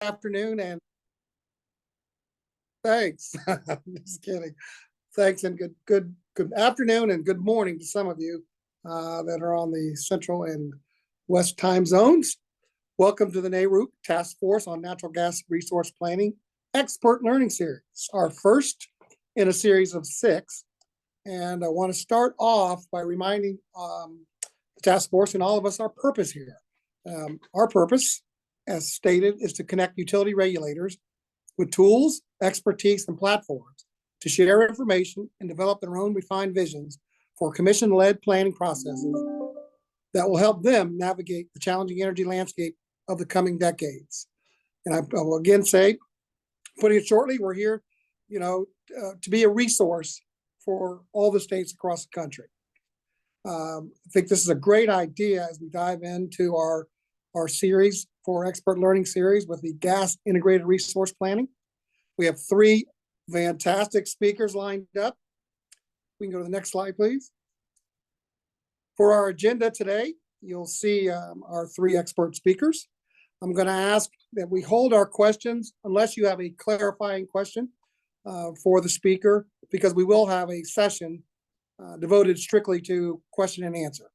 afternoon and thanks. Just kidding. Thanks and good afternoon and good morning to some of you that are on the Central and West time zones. Welcome to the NARUC Task Force on Natural Gas Resource Planning Expert Learning Series, our first in a series of 6. And I want to start off by reminding the task force and all of us our purpose here. Our purpose, as stated, is to connect utility regulators with tools, expertise, and platforms to share information and develop their own refined visions for commission-led planning processes that will help them navigate the challenging energy landscape of the coming decades. And I will again say, putting it shortly, we're here, to be a resource for all the states across the country. I think this is a great idea as we dive into our series for expert learning series with the gas integrated resource planning. We have 3 fantastic speakers lined up. We can go to the next slide, please. For our agenda today, you'll see our 3 expert speakers. I'm going to ask that we hold our questions unless you have a clarifying question for the speaker, because we will have a session devoted strictly to question and answer.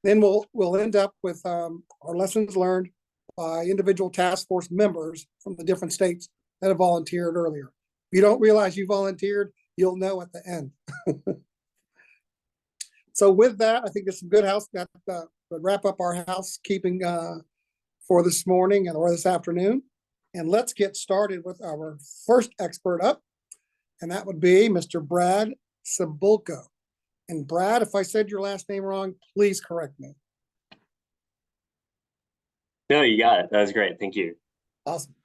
Then we'll end up with our lessons learned by individual task force members from the different states that have volunteered earlier. If you don't realize you volunteered, you'll know at the end. So with that, I think it's some good house that would wrap up our housekeeping for this morning or this afternoon. And let's get started with our first expert up, and that would be Mr. Brad Cebulko. And Brad, if I said your last name wrong, please correct me. No, you got it. That was great. Thank you. Awesome.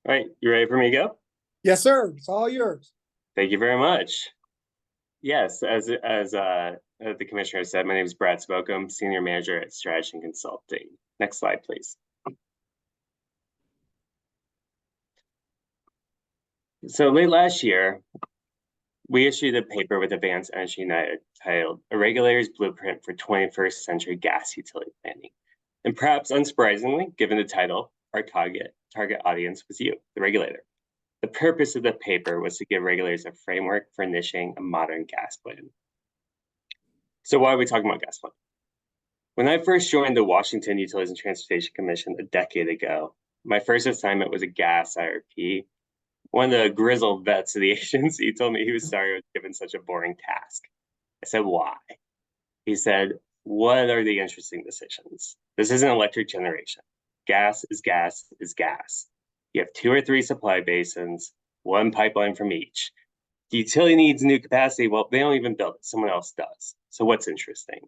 All right, you ready for me to go? Yes, sir. It's all yours. Thank you very much. Yes, as the commissioner said, my name is Brad Cebulko. I'm Senior Manager at Strategen Consulting. Next slide, please. So late last year, we issued a paper with Advanced Energy United titled A Regulator's Blueprint for 21st Century Gas Utility Planning. And perhaps unsurprisingly, given the title, our target audience was you, the regulator. The purpose of the paper was to give regulators a framework for initiating a modern gas plan. So why are we talking about gas plan? When I first joined the Washington Utilities and Transportation Commission a decade ago, my first assignment was a gas IRP. One of the grizzled vets of the agency told me he was sorry I was given such a boring task. I said, why? He said, what are the interesting decisions? This isn't electric generation. Gas is gas is gas. You have 2 or 3 supply basins, 1 pipeline from each. The utility needs new capacity. Well, they don't even build it. Someone else does. So what's interesting?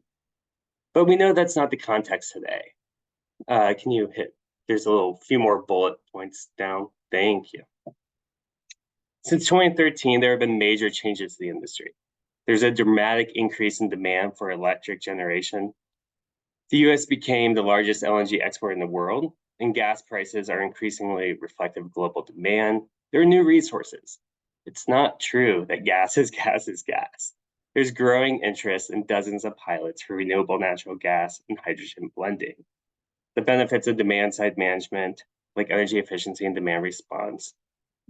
But we know that's not the context today. Can you hit? There's a few more bullet points down. Thank you. Since 2013, there have been major changes to the industry. There's a dramatic increase in demand for electric generation. The U.S. became the largest LNG exporter in the world, and gas prices are increasingly reflective of global demand. There are new resources. It's not true that gas is gas is gas. There's growing interest in dozens of pilots for renewable natural gas and hydrogen blending. The benefits of demand-side management, like energy efficiency and demand response,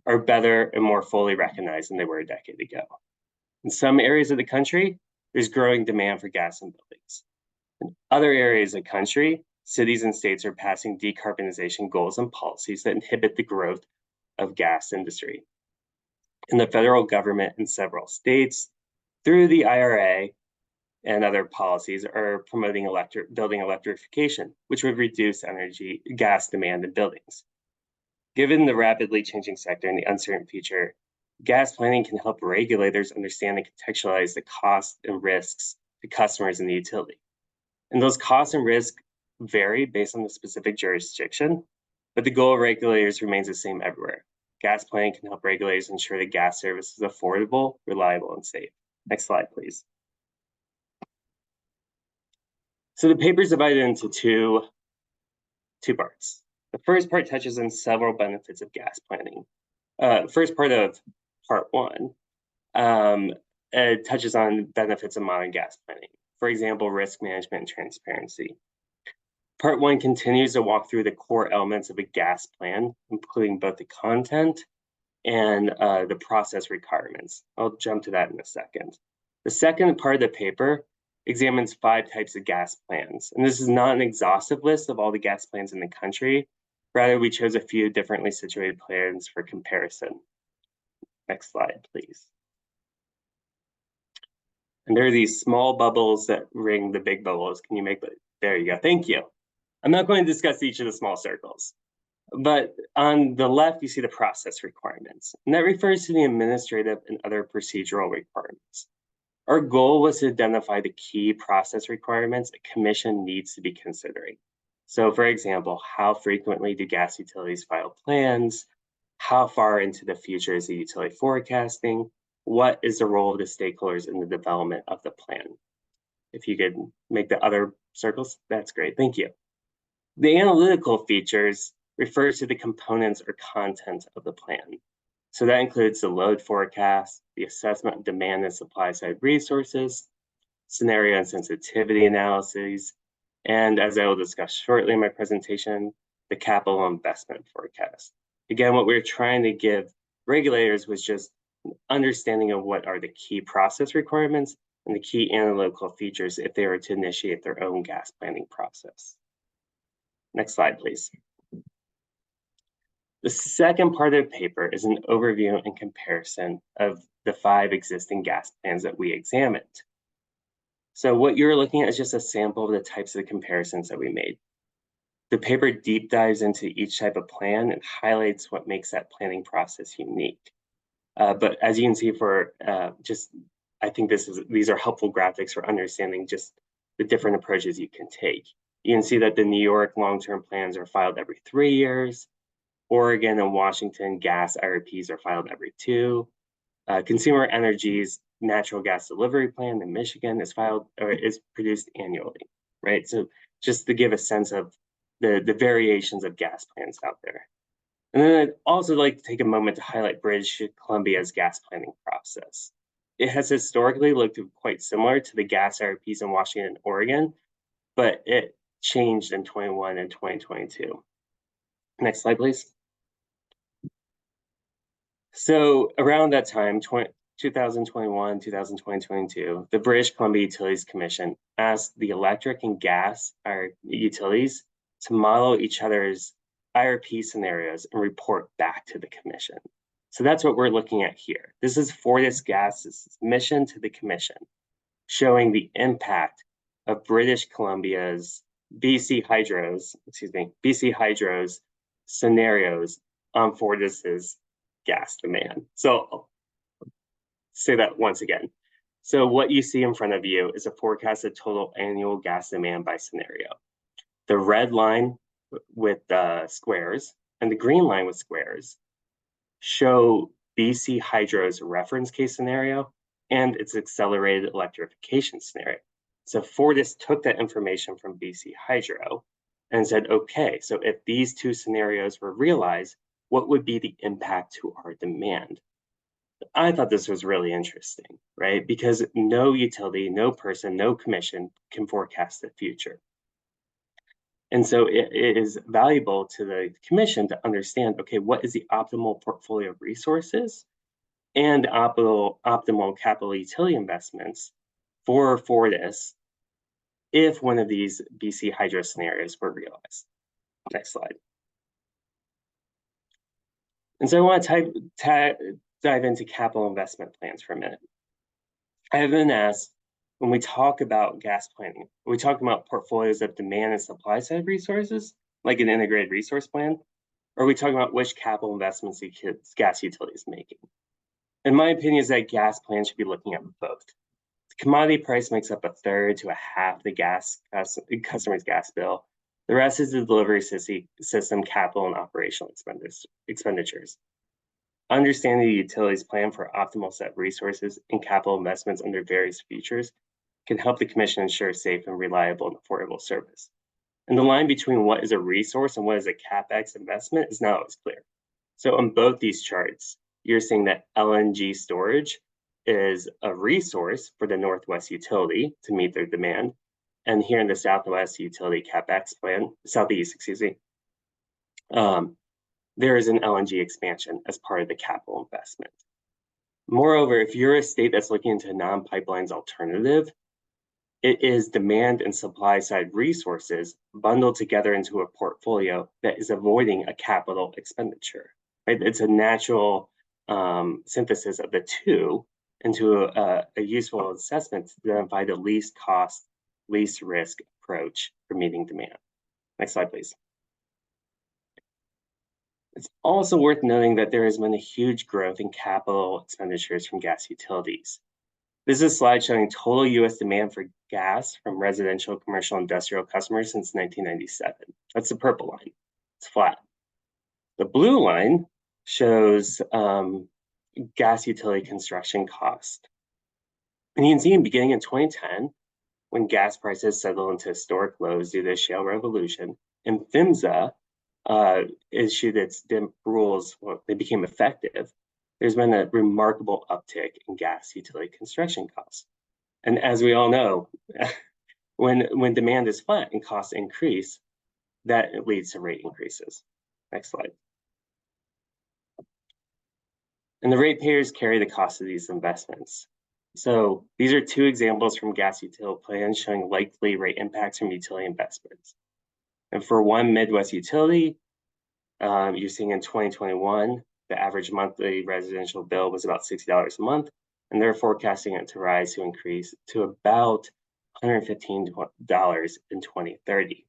are better and more fully recognized than they were a decade ago. In some areas of the country, there's growing demand for gas in buildings. In other areas of the country, cities and states are passing decarbonization goals and policies that inhibit the growth of gas industry. And the federal government in several states, through the IRA and other policies, are promoting building electrification, which would reduce gas demand in buildings. Given the rapidly changing sector and the uncertain future, gas planning can help regulators understand and contextualize the costs and risks to customers in the utility. And those costs and risks vary based on the specific jurisdiction, but the goal of regulators remains the same everywhere. Gas planning can help regulators ensure that gas service is affordable, reliable, and safe. Next slide, please. So the paper is divided into two parts. The first part touches on several benefits of gas planning. First part of part 1 it touches on benefits of modern gas planning. For example, risk management and transparency. Part 1 continues to walk through the core elements of a gas plan, including both the content and the process requirements. I'll jump to that in a second. The second part of the paper examines 5 types of gas plans. And this is not an exhaustive list of all the gas plans in the country. Rather, we chose a few differently situated plans for comparison. Next slide, please. And there are these small bubbles that ring the big bubbles. Can you make that? There you go. Thank you. I'm not going to discuss each of the small circles. But on the left, you see the process requirements. And that refers to the administrative and other procedural requirements. Our goal was to identify the key process requirements a commission needs to be considering. So for example, how frequently do gas utilities file plans? How far into the future is the utility forecasting? What is the role of the stakeholders in the development of the plan? If you could make the other circles, that's great, thank you. The analytical features refers to the components or content of the plan. So that includes the load forecast, the assessment of demand and supply side resources, scenario and sensitivity analyses, and as I will discuss shortly in my presentation, the capital investment forecast. Again, what we were trying to give regulators was just an understanding of what are the key process requirements and the key analytical features if they were to initiate their own gas planning process. Next slide, please. The second part of the paper is an overview and comparison of the 5 existing gas plans that we examined. So what you're looking at is just a sample of the types of comparisons that we made. The paper deep dives into each type of plan and highlights what makes that planning process unique. But as you can see for I think these are helpful graphics for understanding just the different approaches you can take. You can see that the New York long-term plans are filed every 3 years. Oregon and Washington gas IRPs are filed every 2. Consumer Energy's natural gas delivery plan in Michigan is filed or is produced annually, right? So just to give a sense of the variations of gas plans out there. And then I'd also like to take a moment to highlight British Columbia's gas planning process. It has historically looked quite similar to the gas IRPs in Washington and Oregon, but it changed in 21 and 2022. Next slide, please. So around that time, 2021, 2022, the British Columbia Utilities Commission asked the electric and gas utilities to model each other's IRP scenarios and report back to the commission. So that's what we're looking at here. This is FortisGas's mission to the commission, showing the impact of British Columbia's BC Hydro's scenarios on Fortis's gas demand. So I'll say that once again. So what you see in front of you is a forecasted total annual gas demand by scenario. The red line with squares and the green line with squares show BC Hydro's reference case scenario and its accelerated electrification scenario. So Fortis took that information from BC Hydro and said, okay, so if these 2 scenarios were realized, what would be the impact to our demand? I thought this was really interesting, right? Because no utility, no person, no commission can forecast the future. And so it is valuable to the commission to understand, okay, what is the optimal portfolio of resources and optimal capital utility investments for Fortis if one of these BC Hydro scenarios were realized. Next slide. And so I want to dive into capital investment plans for a minute. I have been asked, when we talk about gas planning, are we talking about portfolios of demand and supply side resources, like an integrated resource plan? Or are we talking about which capital investments the gas utility is making? In my opinion, is that gas plans should be looking at both. The commodity price makes up 1/3 to 1/2 the customer's gas bill. The rest is the delivery system capital and operational expenditures. Understanding the utility's plan for optimal set resources and capital investments under various features can help the commission ensure safe and reliable and affordable service. And the line between what is a resource and what is a CapEx investment is not always clear. So on both these charts, you're seeing that LNG storage is a resource for the Northwest utility to meet their demand, And here in the Southwest Utility CapEx plan, Southeast, excuse me, there is an LNG expansion as part of the capital investment. Moreover, if you're a state that's looking into a non-pipelines alternative, it is demand and supply side resources bundled together into a portfolio that is avoiding a capital expenditure. Right? It's a natural synthesis of the two into a useful assessment to identify the least cost, least risk approach for meeting demand. Next slide, please. It's also worth noting that there has been a huge growth in capital expenditures from gas utilities. This is a slide showing total U.S. demand for gas from residential, commercial, industrial customers since 1997. That's the purple line. It's flat. The blue line shows gas utility construction cost. And you can see beginning in 2010, when gas prices settled into historic lows due to the shale revolution, and PHMSA issued its rules, well, they became effective, there's been a remarkable uptick in gas utility construction costs. And as we all know, when demand is flat and costs increase, that leads to rate increases. Next slide. And the ratepayers carry the cost of these investments. So these are two examples from gas utility plans showing likely rate impacts from utility investments. And for one Midwest utility, you're seeing in 2021, the average monthly residential bill was about $60 a month, and they're forecasting it to rise to increase to about $115 in 2030.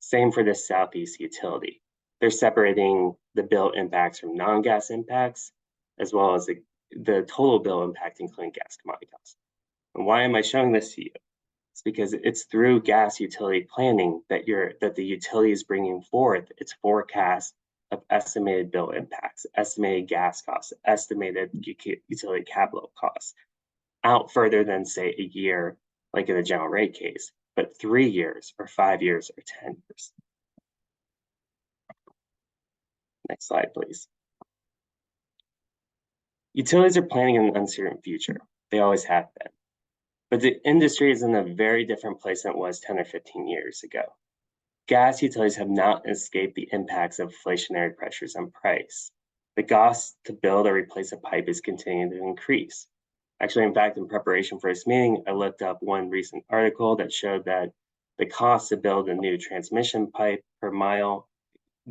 Same for the Southeast utility. They're separating the bill impacts from non-gas impacts, as well as the total bill impact, including gas commodity costs. And why am I showing this to you? It's because it's through gas utility planning that the utility is bringing forth its forecast of estimated bill impacts, estimated gas costs, estimated utility capital costs, out further than, say, a year, like in a general rate case, but 3 years or 5 years or 10 years. Next slide, please. Utilities are planning an uncertain future. They always have been. But the industry is in a very different place than it was 10 or 15 years ago. Gas utilities have not escaped the impacts of inflationary pressures on price. The cost to build or replace a pipe is continuing to increase. Actually, in fact, in preparation for this meeting, I looked up one recent article that showed that the cost to build a new transmission pipe per mile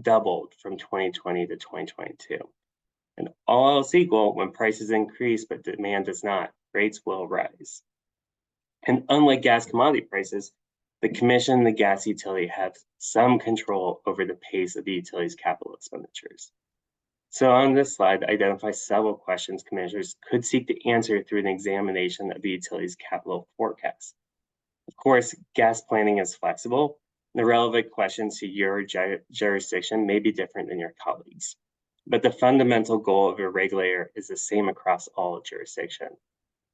doubled from 2020 to 2022. And all else equal, when prices increase but demand does not, rates will rise. And unlike gas commodity prices, the commission and the gas utility have some control over the pace of the utility's capital expenditures. So on this slide, identify several questions commissioners could seek to answer through an examination of the utility's capital forecast. Of course, gas planning is flexible. The relevant questions to your jurisdiction may be different than your colleagues. But the fundamental goal of a regulator is the same across all jurisdictions.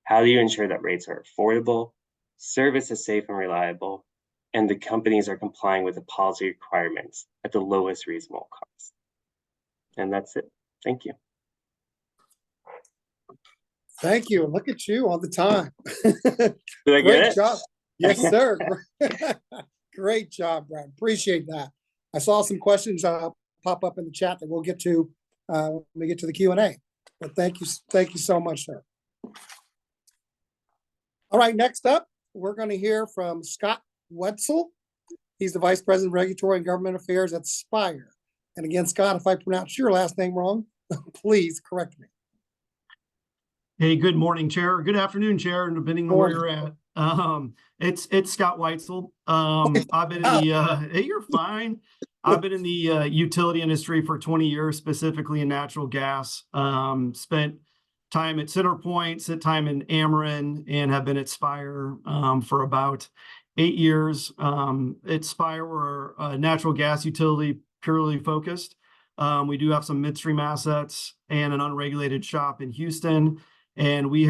How do you ensure that rates are affordable, service is safe and reliable, and the companies are complying with the policy requirements at the lowest reasonable cost? And that's it. Thank you. Thank you. Look at you all the time. Did I get Great it? job. Yes, sir. Great job, Brad. Appreciate that. I saw some questions pop up in the chat that we'll get to when we get to the Q&A. But thank you so much, sir. All right, next up, we're going to hear from Scott Weitzel. He's the Vice President of Regulatory and Government Affairs at Spire. And again, Scott, if I pronounce your last name wrong, please correct me. Hey, good morning, Chair. Good afternoon, Chair, depending on where you're at. It's Scott Weitzel. I've been in the hey, you're fine. I've been in the utility industry for 20 years, specifically in natural gas. Spent time at CenterPoint, spent time in Ameren, and have been at Spire for about 8 years. At Spire, we're a natural gas utility purely focused. We do have some midstream assets and an unregulated shop in Houston. And we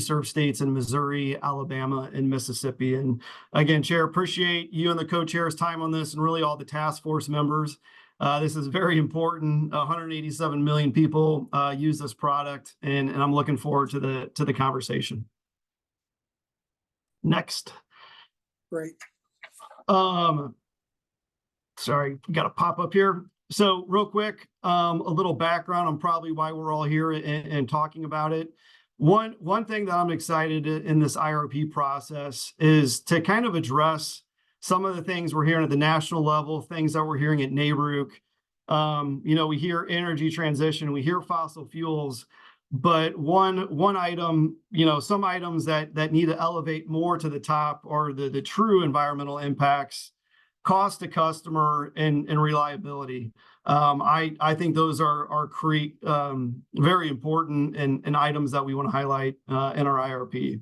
serve states in Missouri, Alabama, and Mississippi. And again, Chair, appreciate you and the co-chair's time on this, and really all the task force members. This is very important. 187 million people use this product, and I'm looking forward to the conversation. Next. Great. Sorry, got a pop up here. So real quick, a little background on probably why we're all here and talking about it. One thing that I'm excited in this IRP process is to kind of address some of the things we're hearing at the national level, things that we're hearing at NARUC. We hear energy transition, we hear fossil fuels, but one item, some items that need to elevate more to the top are the true environmental impacts, cost to customer, and reliability. I think those are very important and items that we want to highlight in our IRP.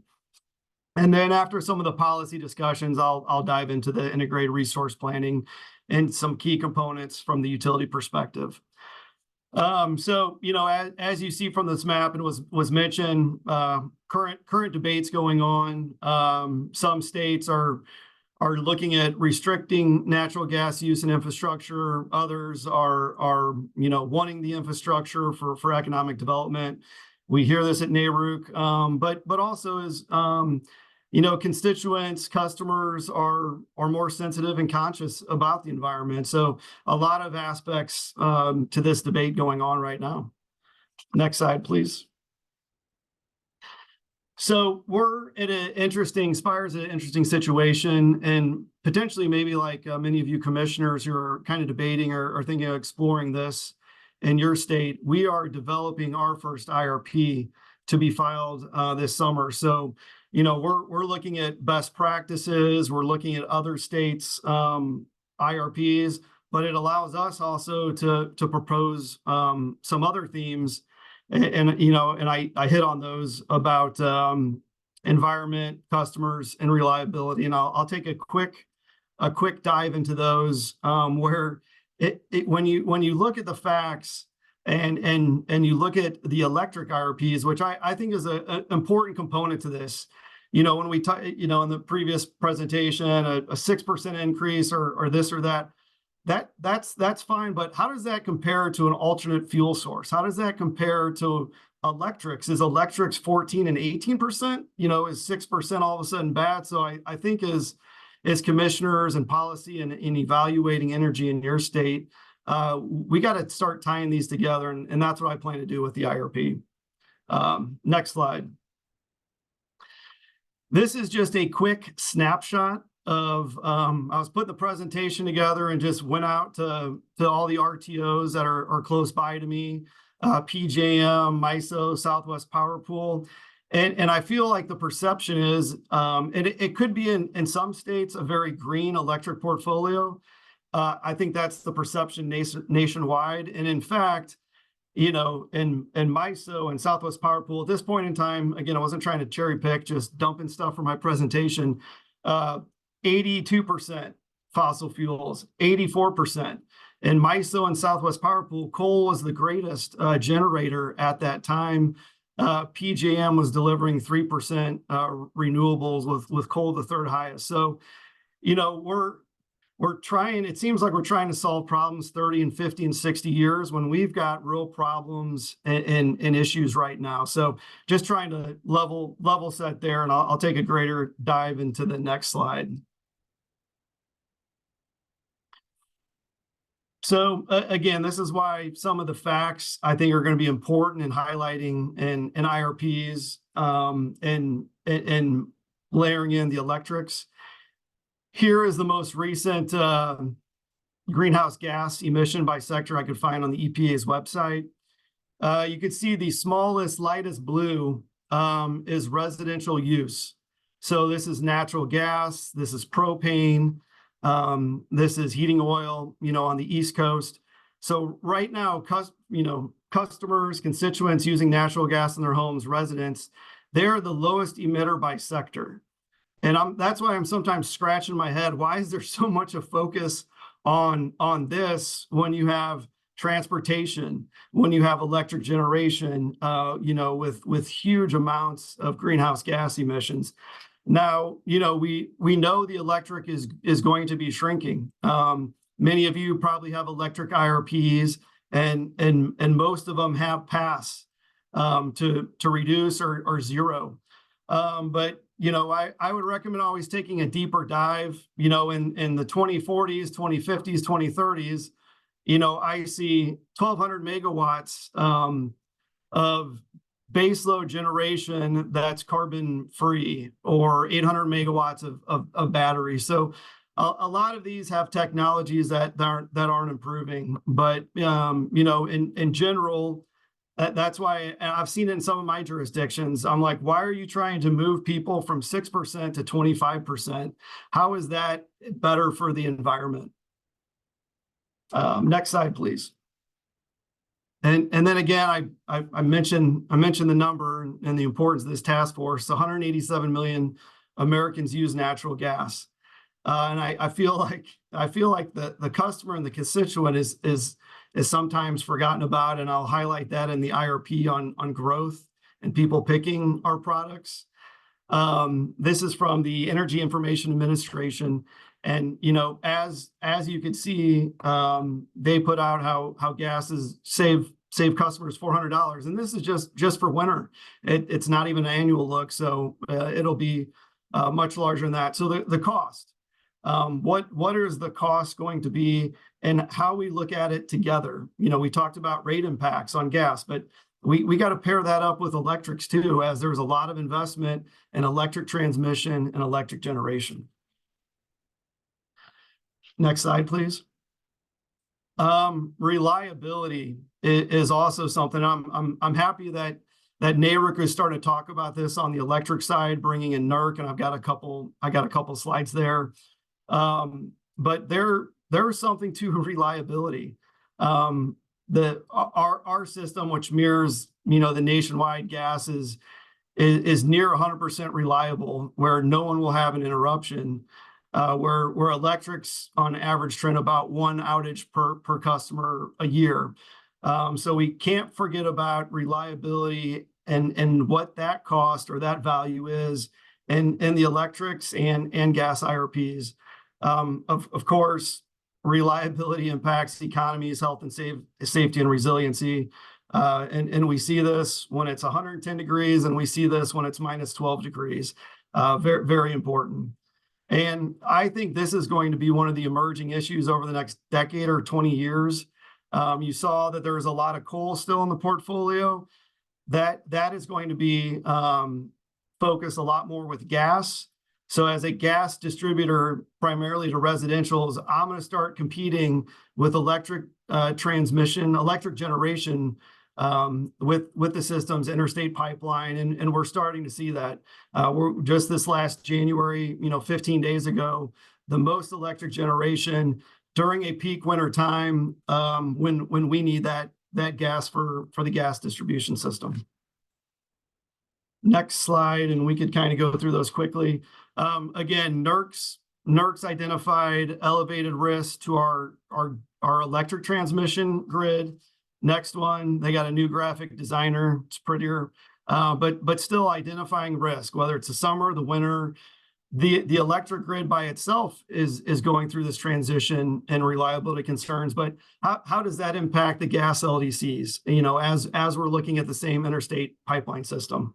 And then after some of the policy discussions, I'll dive into the integrated resource planning and some key components from the utility perspective. So, as you see from this map, and was mentioned, current debates going on. Some states are looking at restricting natural gas use and infrastructure. Others are wanting the infrastructure for economic development. We hear this at NARUC, but also as constituents, customers are more sensitive and conscious about the environment. So a lot of aspects to this debate going on right now. Next slide, please. So we're at Spire's an interesting situation, and potentially maybe like many of you commissioners who are kind of debating or thinking of exploring this in your state, we are developing our first IRP to be filed this summer. So, we're looking at best practices, we're looking at other states' IRPs, but it allows us also to propose some other themes. And I hit on those about environment, customers, and reliability. And I'll take a quick dive into those where when you look at the facts and you look at the electric IRPs, which I think is an important component to this. When we talk, in the previous presentation, a 6% increase or this or that. That's fine, but how does that compare to an alternate fuel source? How does that compare to electrics? Is electrics 14 and 18%? Is 6% all of a sudden bad? So I think as commissioners and policy and evaluating energy in your state, we got to start tying these together, and that's what I plan to do with the IRP. Next slide. This is just a quick snapshot of I was putting the presentation together and just went out to all the RTOs that are close by to me, PJM, MISO, Southwest Power Pool. And I feel like the perception is, and it could be in some states, a very green electric portfolio. I think that's the perception nationwide. And in fact, in MISO and Southwest Power Pool, at this point in time, again, I wasn't trying to cherry pick, just dumping stuff from my presentation, 82% fossil fuels, 84%. In MISO and Southwest Power Pool, coal was the greatest generator at that time. PJM was delivering 3% renewables with coal the third highest. So, we're trying, it seems like we're trying to solve problems 30 and 50 and 60 years when we've got real problems and issues right now. So just trying to level set there, and I'll take a greater dive into the next slide. So again, this is why some of the facts I think are going to be important in highlighting in IRPs and layering in the electrics. Here is the most recent greenhouse gas emission by sector I could find on the EPA's website. You could see the smallest, lightest blue is residential use. So this is natural gas, this is propane, this is heating oil, on the East Coast. So right now, customers, constituents using natural gas in their homes, residents, they're the lowest emitter by sector. And that's why I'm sometimes scratching my head. Why is there so much of focus on this when you have transportation, when you have electric generation, with huge amounts of greenhouse gas emissions? Now, we know the electric is going to be shrinking. Many of you probably have electric IRPs, and most of them have passed to reduce or zero. But I would recommend always taking a deeper dive, in the 2040s, 2050s, 2030s. I see 1,200 megawatts of baseload generation that's carbon free, or 800 megawatts of battery. So a lot of these have technologies that aren't improving, but in general, that's why I've seen it in some of my jurisdictions. I'm like, why are you trying to move people from 6% to 25%? How is that better for the environment? Next slide, please. And then again, I mentioned the number and the importance of this task force. 187 million Americans use natural gas, and I feel like the customer and the constituent is sometimes forgotten about, and I'll highlight that in the IRP on growth and people picking our products. This is from the Energy Information Administration. And, as you can see, they put out how gases save customers $400. And this is just for winter. It's not even an annual look. So it'll be much larger than that. So the cost, what is the cost going to be, and how we look at it together? We talked about rate impacts on gas, but we got to pair that up with electrics too, as there's a lot of investment in electric transmission and electric generation. Next slide, please. Reliability is also something I'm happy that NARUC is starting to talk about this on the electric side, bringing in NARUC, and I got a couple slides there. But there's something to reliability. Our system, which mirrors the nationwide gas, is near 100% reliable, where no one will have an interruption. Where electrics on average trend about one outage per customer a year. So we can't forget about reliability and what that cost or that value is in the electrics and gas IRPs. Of course, reliability impacts economies, health and safety and resiliency. And we see this when it's 110 degrees, and we see this when it's minus 12 degrees. Very, very important. And I think this is going to be one of the emerging issues over the next decade or 20 years. You saw that there's a lot of coal still in the portfolio. That is going to be focused a lot more with gas. So as a gas distributor, primarily to residentials, I'm going to start competing with electric transmission, electric generation, with the system's interstate pipeline, and we're starting to see that. We're just this last January, 15 days ago, the most electric generation during a peak winter time, when we need that gas for the gas distribution system. Next slide, and we could kind of go through those quickly. Again, NERC's identified elevated risk to our electric transmission grid. Next one, they got a new graphic designer. It's prettier, but still identifying risk, whether it's the summer, the winter. The electric grid by itself is going through this transition and reliability concerns. But how does that impact the gas LDCs? As we're looking at the same interstate pipeline system.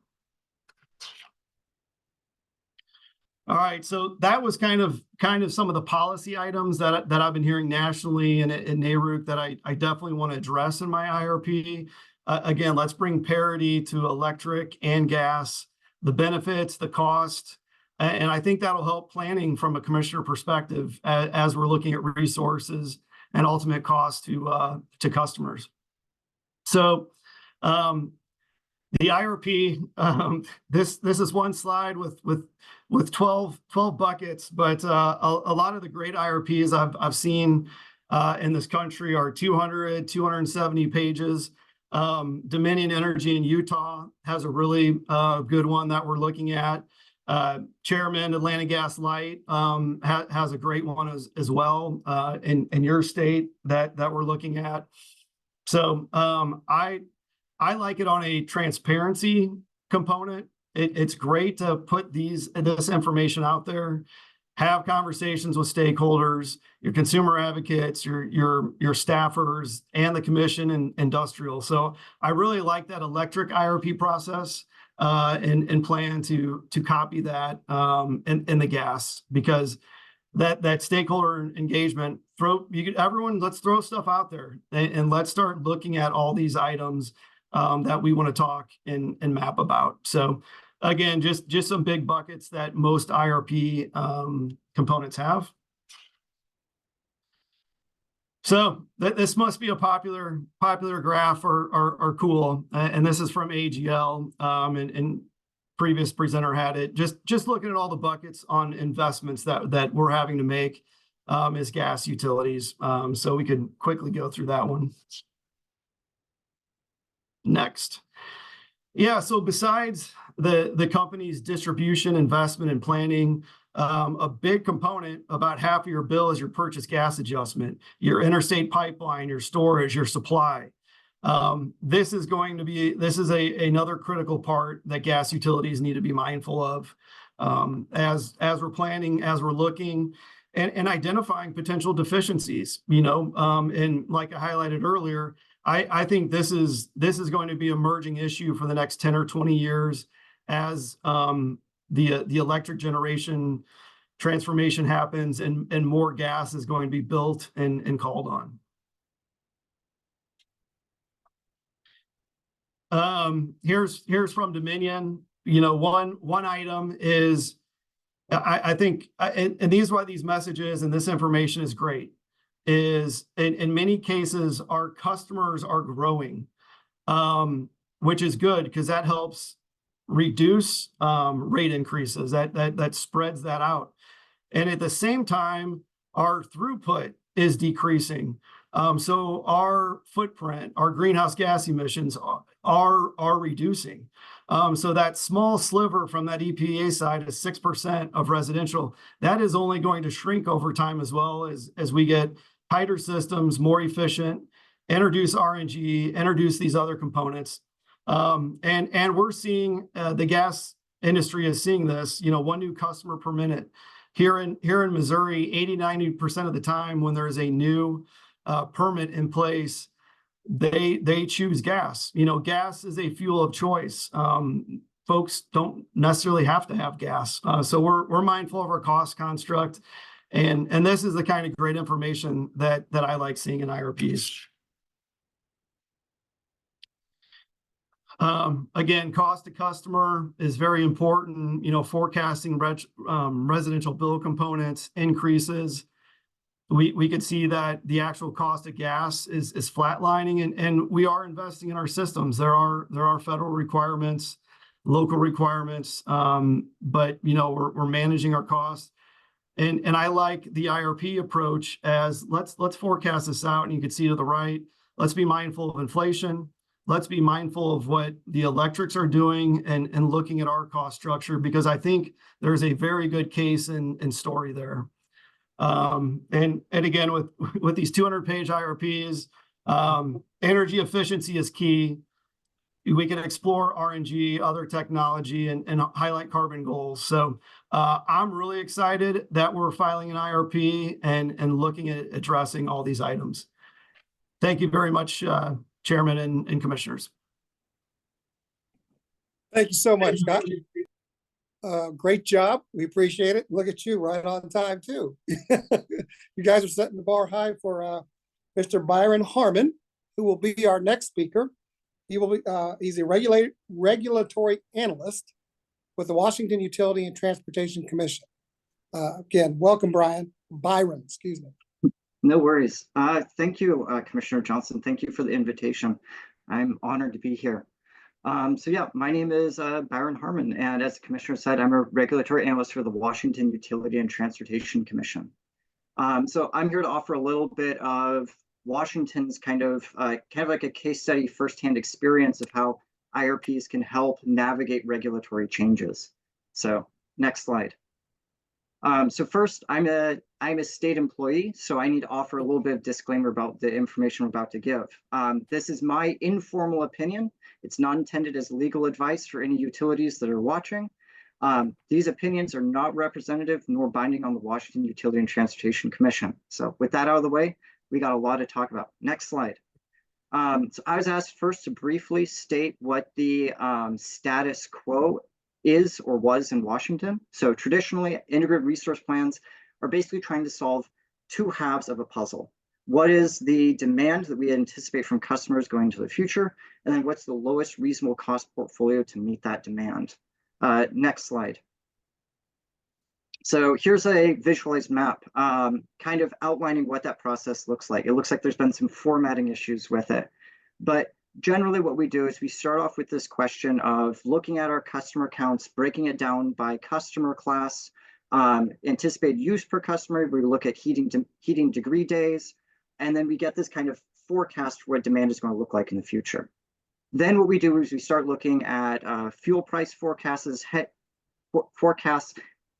All right, so that was kind of some of the policy items that I've been hearing nationally and in NARUC that I definitely want to address in my IRP. Again, let's bring parity to electric and gas, the benefits, the cost, and I think that'll help planning from a commissioner perspective as we're looking at resources and ultimate cost to customers. So the IRP, this is one slide with 12 buckets, but a lot of the great IRPs I've seen in this country are 270 pages. Dominion Energy in Utah has a really good one that we're looking at. Chairman Atlanta Gas Light has a great one as well in your state that we're looking at. So I like it on a transparency component. It's great to put this information out there, have conversations with stakeholders, your consumer advocates, your staffers, and the commission and industrial. So I really like that electric IRP process. and plan to copy that in the gas, because that stakeholder engagement, everyone, let's throw stuff out there and let's start looking at all these items that we want to talk and map about. So again, just some big buckets that most IRP components have. So this must be a popular graph or cool, and this is from AGL, and previous presenter had it. Just looking at all the buckets on investments that we're having to make as gas utilities. So we could quickly go through that one. Next. Yeah, so besides the company's distribution, investment, and planning, a big component, about half of your bill, is your purchase gas adjustment, your interstate pipeline, your storage, your supply. This is another critical part that gas utilities need to be mindful of as we're planning, as we're looking and identifying potential deficiencies. And like I highlighted earlier, I think this is going to be an emerging issue for the next 10 or 20 years as the electric generation transformation happens and more gas is going to be built and called on. Here's from Dominion. One item is, I think, and these are why these messages and this information is great, is in many cases our customers are growing, which is good because that helps reduce rate increases, that spreads that out. And at the same time, our throughput is decreasing. So our footprint, our greenhouse gas emissions are reducing. So that small sliver from that EPA side is 6% of residential. That is only going to shrink over time, as well as we get tighter systems, more efficient, introduce RNG, introduce these other components. And we're seeing the gas industry is seeing this, one new customer per minute. Here in Missouri, 80-90% of the time when there is a new permit in place, they choose gas. Gas is a fuel of choice. Folks don't necessarily have to have gas. So we're mindful of our cost construct. And this is the kind of great information that I like seeing in IRPs. Again, cost to customer is very important. Forecasting residential bill components increases. We could see that the actual cost of gas is flatlining, and we are investing in our systems. There are federal requirements, local requirements, but we're managing our costs. And I like the IRP approach as let's forecast this out, and you can see to the right, let's be mindful of inflation. Let's be mindful of what the electrics are doing and looking at our cost structure, because I think there's a very good case and story there. And again, with these 200-page IRPs, energy efficiency is key. We can explore RNG, other technology, and highlight carbon goals. So I'm really excited that we're filing an IRP and looking at addressing all these items. Thank you very much, Chairman and Commissioners. Thank you so much, Scott. Great job. We appreciate it. Look at you, right on time too. You guys are setting the bar high for Mr. Byron Harmon, who will be our next speaker. He will be he's a regulatory analyst with the Washington Utility and Transportation Commission. Again, welcome, Byron, excuse me. No worries. Thank you, Commissioner Johnson. Thank you for the invitation. I'm honored to be here. So yeah, my name is Byron Harmon, and as the Commissioner said, I'm a regulatory analyst for the Washington Utility and Transportation Commission. So I'm here to offer a little bit of Washington's kind of like a case study, firsthand experience of how IRPs can help navigate regulatory changes. So next slide. So first, I'm a state employee, so I need to offer a little bit of disclaimer about the information I'm about to give. This is my informal opinion. It's not intended as legal advice for any utilities that are watching. These opinions are not representative nor binding on the Washington Utility and Transportation Commission. So with that out of the way, we got a lot to talk about. Next slide. So I was asked first to briefly state what the status quo is or was in Washington. So traditionally, integrated resource plans are basically trying to solve two halves of a puzzle. What is the demand that we anticipate from customers going into the future? And then what's the lowest reasonable cost portfolio to meet that demand? Next slide. So here's a visualized map, kind of outlining what that process looks like. It looks like there's been some formatting issues with it. But generally what we do is we start off with this question of looking at our customer counts, breaking it down by customer class, anticipated use per customer. We look at heating degree days, and then we get this kind of forecast for what demand is going to look like in the future. Then what we do is we start looking at fuel price forecasts,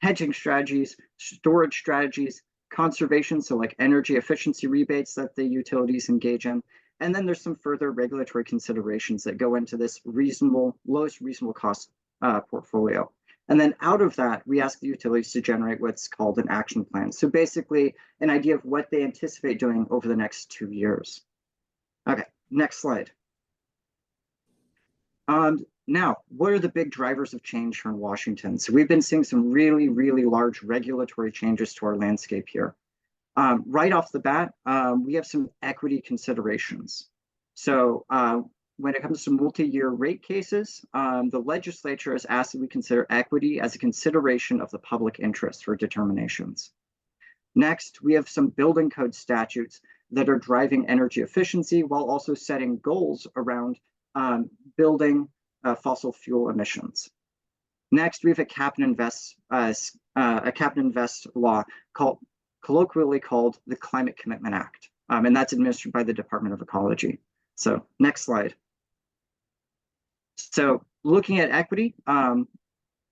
hedging strategies, storage strategies, conservation, so like energy efficiency rebates that the utilities engage in. And then there's some further regulatory considerations that go into this lowest reasonable cost portfolio. And then out of that, we ask the utilities to generate what's called an action plan. So basically an idea of what they anticipate doing over the next 2 years. Okay, next slide. Now, what are the big drivers of change here in Washington? So we've been seeing some really, really large regulatory changes to our landscape here. Right off the bat, we have some equity considerations. So when it comes to multi-year rate cases, the legislature has asked that we consider equity as a consideration of the public interest for determinations. Next, we have some building code statutes that are driving energy efficiency while also setting goals around building fossil fuel emissions. Next, we have a cap and invest law colloquially called the Climate Commitment Act, and that's administered by the Department of Ecology. So next slide. So looking at equity,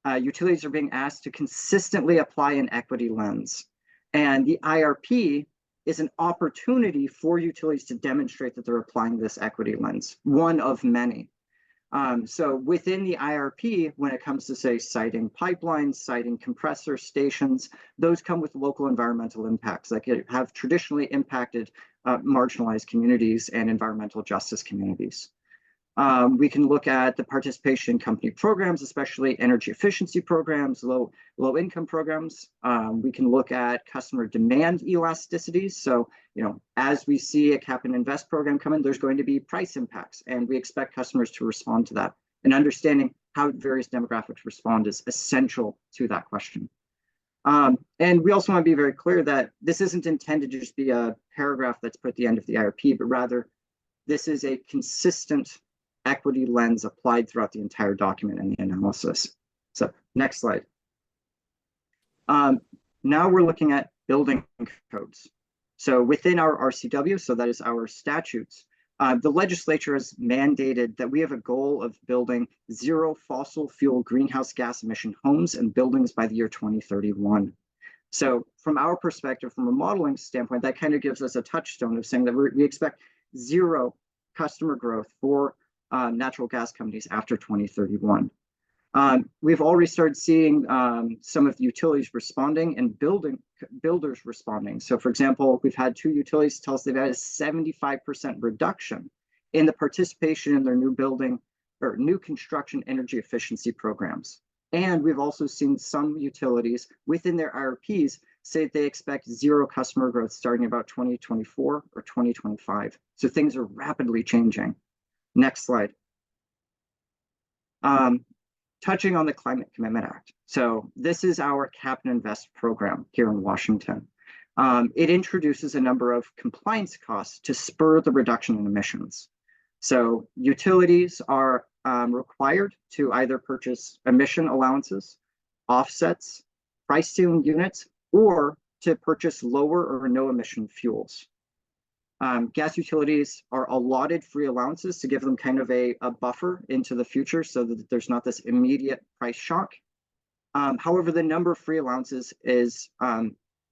utilities are being asked to consistently apply an equity lens, and the IRP is an opportunity for utilities to demonstrate that they're applying this equity lens, one of many. So within the IRP, when it comes to, say, siting pipelines, siting compressor stations, those come with local environmental impacts that have traditionally impacted marginalized communities and environmental justice communities. We can look at the participation in company programs, especially energy efficiency programs, low income programs. We can look at customer demand elasticities. So, as we see a cap and invest program come in, there's going to be price impacts, and we expect customers to respond to that. And understanding how various demographics respond is essential to that question. And we also want to be very clear that this isn't intended to just be a paragraph that's put at the end of the IRP, but rather this is a consistent equity lens applied throughout the entire document and the analysis. So next slide. Now we're looking at building codes. So within our RCW, so that is our statutes, the legislature has mandated that we have a goal of building zero fossil fuel greenhouse gas emission homes and buildings by the year 2031. So from our perspective, from a modeling standpoint, that kind of gives us a touchstone of saying that we expect zero customer growth for natural gas companies after 2031. We've already started seeing some of the utilities responding and builders responding. So for example, we've had 2 utilities tell us they've had a 75% reduction in the participation in their new building or new construction energy efficiency programs. And we've also seen some utilities within their IRPs say they expect zero customer growth starting about 2024 or 2025. So things are rapidly changing. Next slide. Touching on the Climate Commitment Act. So this is our Cap and Invest program here in Washington. It introduces a number of compliance costs to spur the reduction in emissions. So utilities are required to either purchase emission allowances, offsets, price ceiling units, or to purchase lower or no emission fuels. Gas utilities are allotted free allowances to give them kind of a buffer into the future so that there's not this immediate price shock. However, the number of free allowances is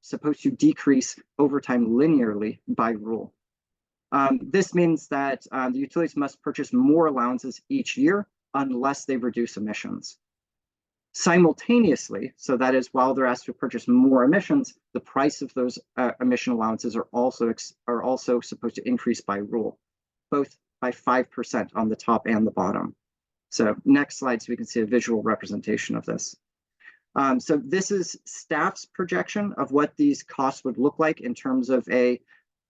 supposed to decrease over time linearly by rule. This means that the utilities must purchase more allowances each year unless they reduce emissions. Simultaneously, so that is while they're asked to purchase more emissions, the price of those emission allowances are also supposed to increase by rule. both by 5% on the top and the bottom. So next slide, so we can see a visual representation of this. So this is staff's projection of what these costs would look like in terms of a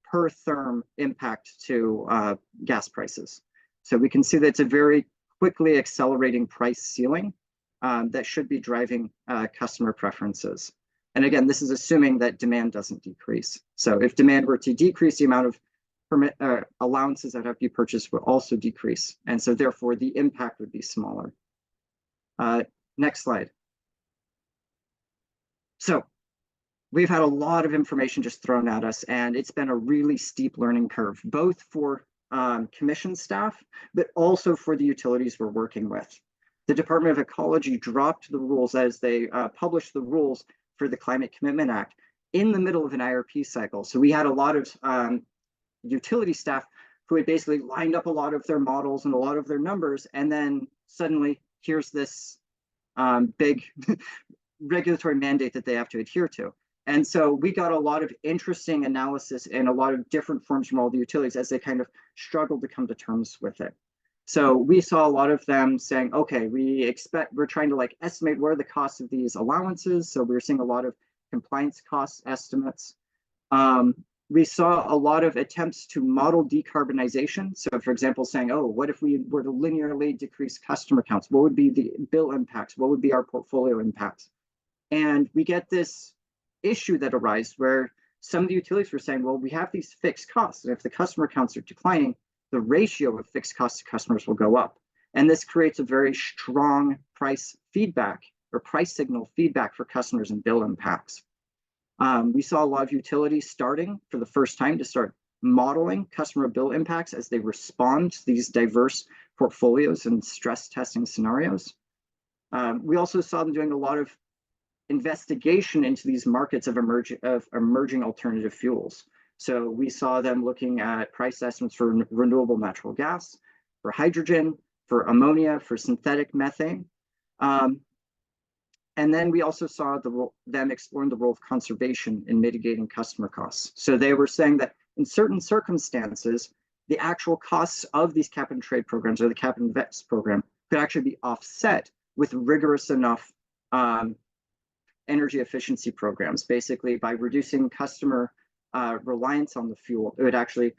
per therm impact to gas prices. So we can see that it's a very quickly accelerating price ceiling that should be driving customer preferences. And again, this is assuming that demand doesn't decrease. So if demand were to decrease, the amount of allowances that have to be purchased would also decrease. And so therefore the impact would be smaller. Next slide. So we've had a lot of information just thrown at us, and it's been a really steep learning curve, both for commission staff, but also for the utilities we're working with. The Department of Ecology dropped the rules as they published the rules for the Climate Commitment Act in the middle of an IRP cycle. So we had a lot of utility staff who had basically lined up a lot of their models and a lot of their numbers, and then suddenly here's this big regulatory mandate that they have to adhere to. And so we got a lot of interesting analysis and a lot of different forms from all the utilities as they kind of struggled to come to terms with it. So we saw a lot of them saying, okay, we're trying to like estimate what are the costs of these allowances. So we're seeing a lot of compliance cost estimates. We saw a lot of attempts to model decarbonization. So for example, saying, oh, what if we were to linearly decrease customer counts? What would be the bill impacts? What would be our portfolio impacts? And we get this issue that arises where some of the utilities were saying, well, we have these fixed costs, and if the customer counts are declining, the ratio of fixed costs to customers will go up. And this creates a very strong price feedback or price signal feedback for customers and bill impacts. We saw a lot of utilities starting for the first time to start modeling customer bill impacts as they respond to these diverse portfolios and stress testing scenarios. We also saw them doing a lot of investigation into these markets of emerging alternative fuels. So we saw them looking at price estimates for renewable natural gas, for hydrogen, for ammonia, for synthetic methane. And then we also saw them exploring the role of conservation in mitigating customer costs. So they were saying that in certain circumstances, the actual costs of these cap and trade programs or the cap and invest program could actually be offset with rigorous enough energy efficiency programs. Basically, by reducing customer reliance on the fuel, it would actually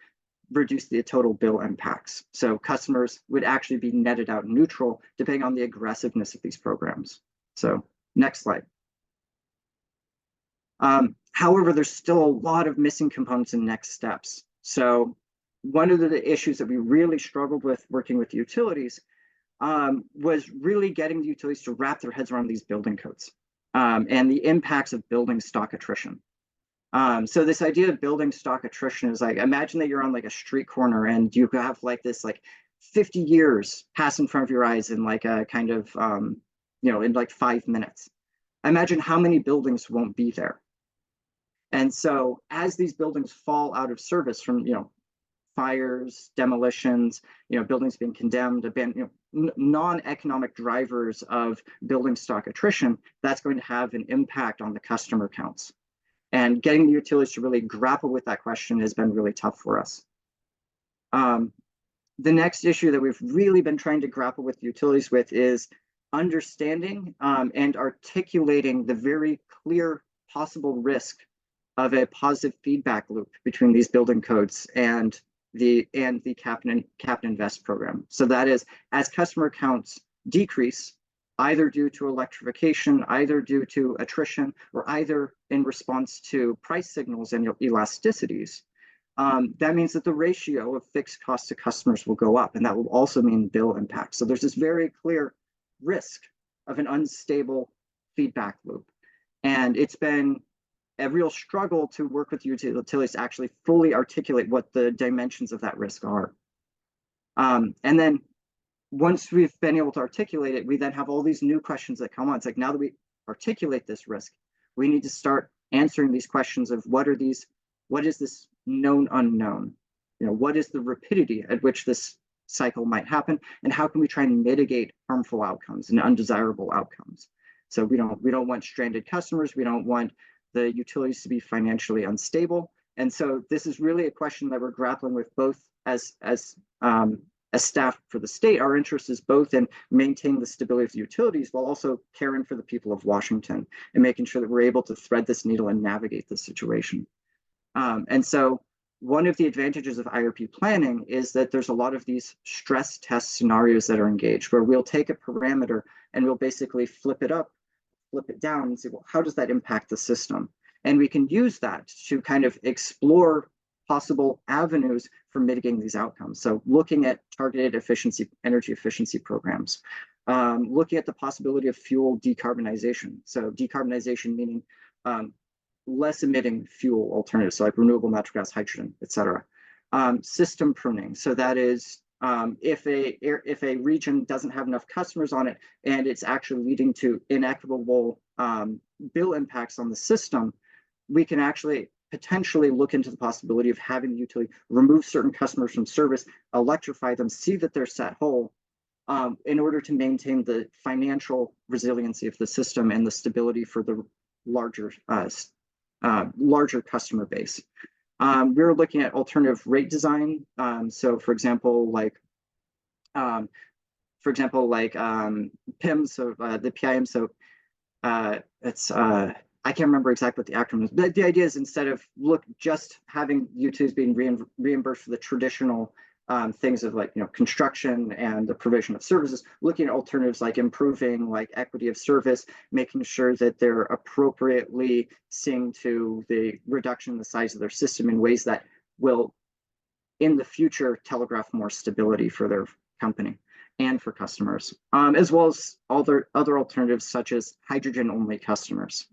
reduce the total bill impacts. So customers would actually be netted out neutral depending on the aggressiveness of these programs. So next slide. However, there's still a lot of missing components and next steps. So one of the issues that we really struggled with working with utilities was really getting the utilities to wrap their heads around these building codes and the impacts of building stock attrition. So this idea of building stock attrition is like, imagine that you're on like a street corner and you have like this like 50 years pass in front of your eyes in like a kind of, in like 5 minutes. Imagine how many buildings won't be there. And so as these buildings fall out of service from, fires, demolitions, buildings being condemned, abandoned, non-economic drivers of building stock attrition, that's going to have an impact on the customer counts. And getting the utilities to really grapple with that question has been really tough for us. The next issue that we've really been trying to grapple with utilities with is understanding and articulating the very clear possible risk of a positive feedback loop between these building codes and the cap and invest program. So that is, as customer counts decrease, either due to electrification, either due to attrition, or either in response to price signals and elasticities, that means that the ratio of fixed costs to customers will go up, and that will also mean bill impact. So there's this very clear risk of an unstable feedback loop. And it's been a real struggle to work with utilities to actually fully articulate what the dimensions of that risk are. And then once we've been able to articulate it, we then have all these new questions that come on. It's like, now that we articulate this risk, we need to start answering these questions of what is this known unknown? What is the rapidity at which this cycle might happen, and how can we try and mitigate harmful outcomes and undesirable outcomes? So we don't want stranded customers. We don't want the utilities to be financially unstable. And so this is really a question that we're grappling with both as as staff for the state, our interest is both in maintaining the stability of the utilities while also caring for the people of Washington and making sure that we're able to thread this needle and navigate the situation. And so one of the advantages of IRP planning is that there's a lot of these stress test scenarios that are engaged, where we'll take a parameter and we'll basically flip it up, flip it down, and say, well, how does that impact the system? And we can use that to kind of explore possible avenues for mitigating these outcomes. So looking at targeted efficiency, energy efficiency programs, looking at the possibility of fuel decarbonization. So decarbonization meaning less emitting fuel alternatives, so like renewable natural gas, hydrogen, et cetera. System pruning. So that is if a region doesn't have enough customers on it and it's actually leading to inequitable bill impacts on the system, we can actually potentially look into the possibility of having the utility remove certain customers from service, electrify them, see that they're set whole, in order to maintain the financial resiliency of the system and the stability for the larger customer base. We're looking at alternative rate design. So for example, like PIM, so the PIM, so it's I can't remember exactly what the acronym is, but the idea is instead of just having utilities being reimbursed for the traditional things of like, construction and the provision of services, looking at alternatives like improving like equity of service, making sure that they're appropriately seeing to the reduction in the size of their system in ways that will in the future telegraph more stability for their company and for customers, as well as other alternatives such as hydrogen only customers,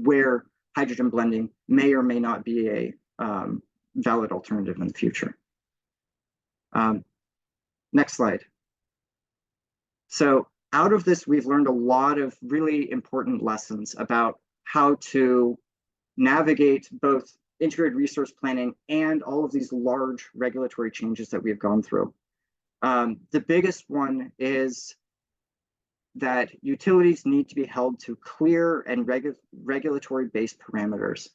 where hydrogen blending may or may not be a valid alternative in the future. Next slide. So out of this, we've learned a lot of really important lessons about how to navigate both integrated resource planning and all of these large regulatory changes that we've gone through. The biggest one is that utilities need to be held to clear and regulatory-based parameters.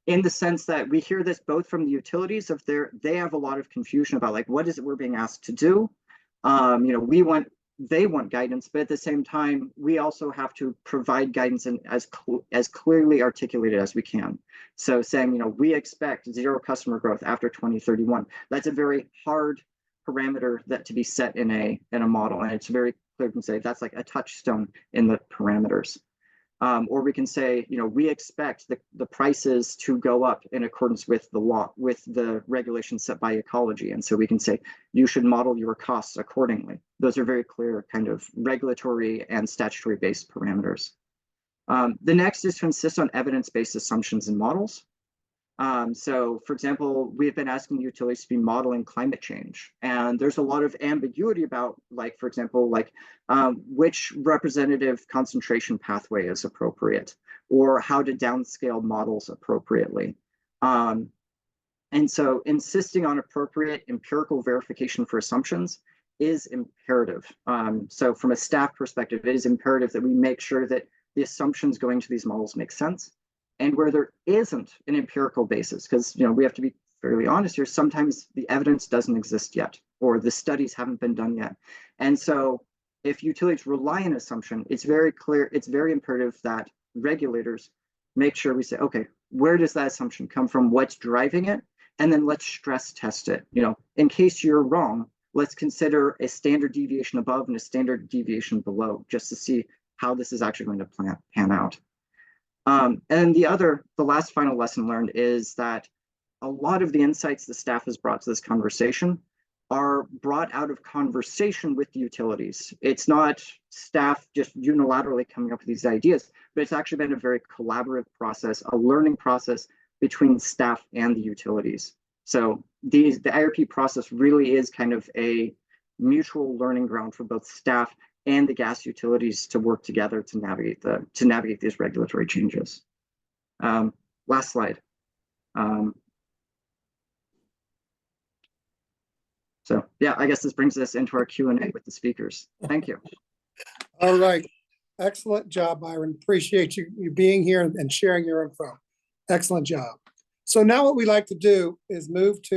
In the sense that we hear this both from the utilities of they have a lot of confusion about like, what is it we're being asked to do? They want guidance, but at the same time, we also have to provide guidance and as clearly articulated as we can. So saying, we expect zero customer growth after 2031. That's a very hard parameter that to be set in a model, and it's very clear to say that's like a touchstone in the parameters. Or we can say, we expect the prices to go up in accordance with the law, with the regulations set by ecology. And so we can say, you should model your costs accordingly. Those are very clear kind of regulatory and statutory based parameters. The next is to insist on evidence-based assumptions and models. So for example, we've been asking utilities to be modeling climate change, and there's a lot of ambiguity about, like, for example, like which representative concentration pathway is appropriate, or how to downscale models appropriately. And so insisting on appropriate empirical verification for assumptions is imperative. So from a staff perspective, it is imperative that we make sure that the assumptions going to these models make sense. And where there isn't an empirical basis, because we have to be fairly honest here, sometimes the evidence doesn't exist yet, or the studies haven't been done yet. And so if utilities rely on assumption, it's very clear, it's very imperative that regulators make sure we say, okay, where does that assumption come from? What's driving it? And then let's stress test it. In case you're wrong, let's consider a standard deviation above and a standard deviation below, just to see how this is actually going to pan out. And the last final lesson learned is that a lot of the insights the staff has brought to this conversation are brought out of conversation with the utilities. It's not staff just unilaterally coming up with these ideas, but it's actually been a very collaborative process, a learning process between staff and the utilities. So the IRP process really is kind of a mutual learning ground for both staff and the gas utilities to work together to navigate these regulatory changes. Last slide. So yeah, I guess this brings us into our Q&A with the speakers. Thank you. All right. Excellent job, Byron. Appreciate you being here and sharing your info. Excellent job. So now what we like to do is move to